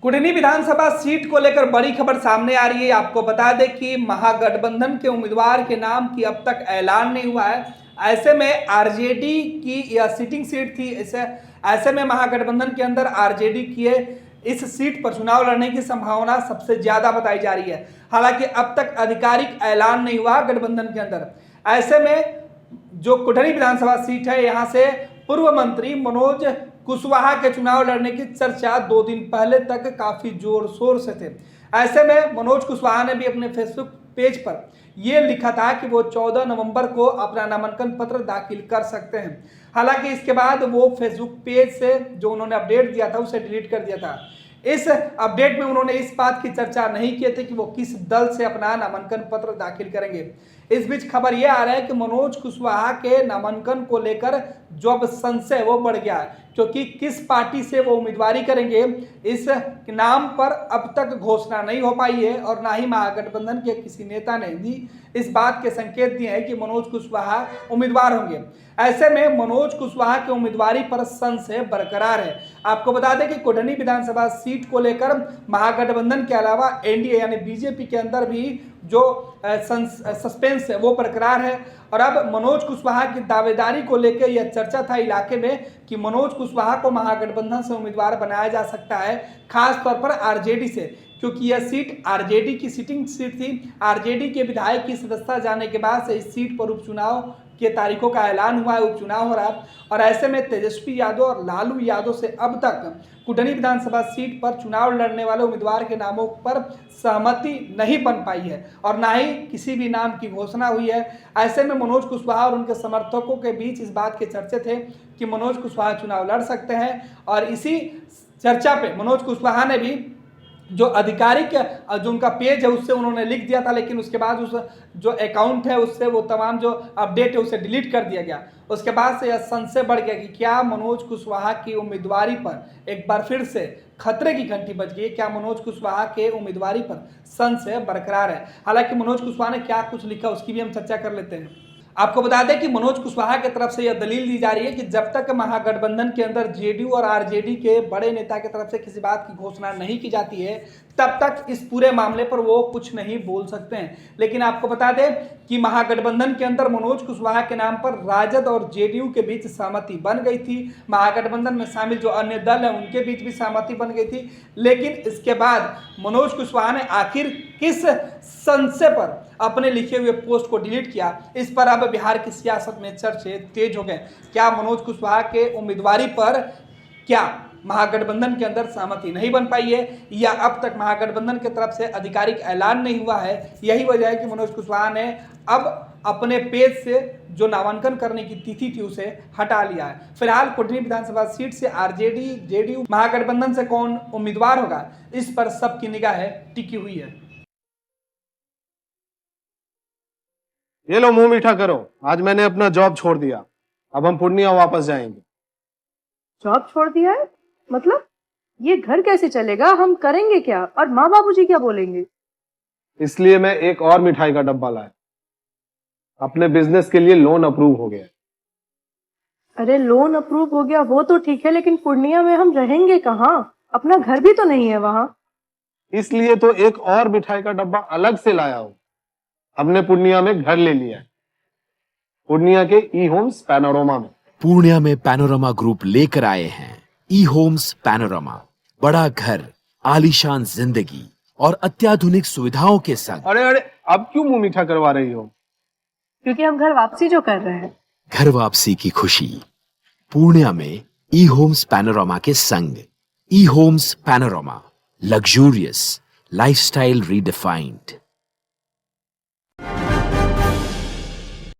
कुटनी विधानसभा seat को लेकर बड़ी खबर सामने आ रही है। आपको बता दें कि महागठबंधन के उम्मीदवार के नाम की अब तक ऐलान नहीं हुआ है। ऐसे में आरजेडी की यह सिटिंग सीट थी। ऐसे में महागठबंधन के अंदर आरजेडी की इस सीट पर चुनाव लड़ने की संभावना सबसे ज्यादा बताई जा रही है। हालांकि अब तक आधिकारिक ऐलान नहीं हुआ गठबंधन के अंदर। ऐसे में जो कुटनी विधानसभा सीट है, यहाँ से पूर्व मंत्री मनोज कुशवाहा के चुनाव लड़ने की चर्चा 2 दिन पहले तक काफी जोर शोर से थे। ऐसे में मनोज कुशवाहा ने भी अपने फेसबुक पेज पर यह लिखा था कि वो 14 नवंबर को अपना नामांकन पत्र दाखिल कर सकते हैं। हालांकि इसके बाद वो फेसबुक पेज से जो उन्होंने अपडेट दिया था उसे डिलीट कर दिया था। इस अपडेट में उन्होंने इस बात की चर्चा नहीं की थी कि वो किस दल से अपना नामांकन पत्र दाखिल करेंगे। इस बीच खबर यह आ रहा है कि मनोज कुशवाहा के नामांकन को लेकर जो अब संशय वो बढ़ गया है, क्योंकि किस पार्टी से वो उम्मीदवारी करेंगे इस नाम पर अब तक घोषणा नहीं हो पाई है। और ना ही महागठबंधन के किसी नेता ने भी इस बात के संकेत दिए हैं कि मनोज कुशवाहा उम्मीदवार होंगे। ऐसे में मनोज कुशवाहा के उम्मीदवारी पर संशय बरकरार है। आपको बता दें कि कुटनी विधानसभा सीट को लेकर महागठबंधन के अलावा एनडीए यानी बीजेपी के अंदर भी जो सस्पेंस है वो बरकरार है। और अब मनोज कुशवाहा की दावेदारी को लेकर यह चर्चा था इलाके में कि मनोज कुशवाहा को महागठबंधन से उम्मीदवार बनाया जा सकता है, खास तौर पर आरजेडी से, क्योंकि यह सीट आरजेडी की सिटिंग सीट थी। आरजेडी के विधायक की सदस्यता जाने के बाद से इस सीट पर उपचुनाव के तारीखों का ऐलान हुआ है, उपचुनाव हो रहा है। और ऐसे में तेजस्वी यादव और लालू यादव से अब तक कुटनी विधानसभा सीट पर चुनाव लड़ने वाले उम्मीदवार के नामों पर सहमति नहीं बन पाई है और ना ही किसी भी नाम की घोषणा हुई है। ऐसे में मनोज कुशवाहा और उनके समर्थकों के बीच इस बात के चर्चे थे कि मनोज कुशवाहा चुनाव लड़ सकते हैं। और इसी चर्चा पे मनोज कुशवाहा ने भी जो आधिकारिक जो उनका पेज है उससे उन्होंने लिख दिया था, लेकिन उसके बाद उस जो अकाउंट है उससे वो तमाम जो अपडेट है उसे डिलीट कर दिया गया। उसके बाद से यह संशय बढ़ गया कि क्या मनोज कुशवाहा की उम्मीदवारी पर एक बार फिर से खतरे की घंटी बज गई। क्या मनोज कुशवाहा के उम्मीदवारी पर संशय बरकरार है। हालांकि मनोज कुशवाहा ने क्या कुछ लिखा उसकी भी हम चर्चा कर लेते हैं। आपको बता दें कि मनोज कुशवाहा की तरफ से यह दलील दी जा रही है कि जब तक महागठबंधन के अंदर जेडीयू और आरजेडी के बड़े नेता की तरफ से किसी बात की घोषणा नहीं की जाती है तब तक इस पूरे मामले पर वो कुछ नहीं बोल सकते हैं। लेकिन आपको बता दें कि महागठबंधन के अंदर मनोज कुशवाहा के नाम पर राजद और जेडीयू के बीच सहमति बन गई थी। महागठबंधन में शामिल जो अन्य दल हैं उनके बीच भी सहमति बन गई थी। लेकिन इसके बाद मनोज कुशवाहा ने आखिर किस संशय पर अपने लिखे हुए पोस्ट को डिलीट किया, इस पर अब बिहार की सियासत में चर्चे तेज हो गए। क्या मनोज कुशवाहा के उम्मीदवारी पर क्या महागठबंधन के अंदर सहमति नहीं बन पाई है या अब तक महागठबंधन की तरफ से आधिकारिक ऐलान नहीं हुआ है? यही वजह है कि मनोज कुशवाहा ने अब अपने पेज से जो नामांकन करने की तिथि थी उसे हटा लिया है। फिलहाल कुटनी विधानसभा सीट से आरजेडी जेडीयू महागठबंधन से कौन उम्मीदवार होगा, इस पर सबकी निगाहें टिकी हुई है। ये लो मुंह मीठा करो, आज मैंने अपना जॉब छोड़ दिया, अब हम पूर्णिया वापस जाएंगे। जॉब छोड़ दिया है? मतलब ये घर कैसे चलेगा? हम करेंगे क्या और माँ बाबूजी क्या बोलेंगे? इसलिए मैं एक और मिठाई का डब्बा लाया। अपने बिजनेस के लिए लोन अप्रूव हो गया। अरे लोन अप्रूव हो गया वो तो ठीक है, लेकिन पूर्णिया में हम रहेंगे कहाँ? अपना घर भी तो नहीं है वहाँ। इसलिए तो एक और मिठाई का डब्बा अलग से लाया हूँ। हमने पूर्णिया में घर ले लिया है, पूर्णिया के ई होम्स पैनोरमा में। पूर्णिया में पैनोरमा ग्रुप लेकर आए हैं ई होम्स पैनोरमा। बड़ा घर, आलीशान जिंदगी और अत्याधुनिक सुविधाओं के संग। अरे अरे, अब क्यों मुंह मीठा करवा रही हो? क्योंकि हम घर वापसी जो कर रहे हैं। घर वापसी की खुशी पूर्णिया में ई होम्स पैनोरमा के संग। ई Homes Panorama, luxurious lifestyle redefined.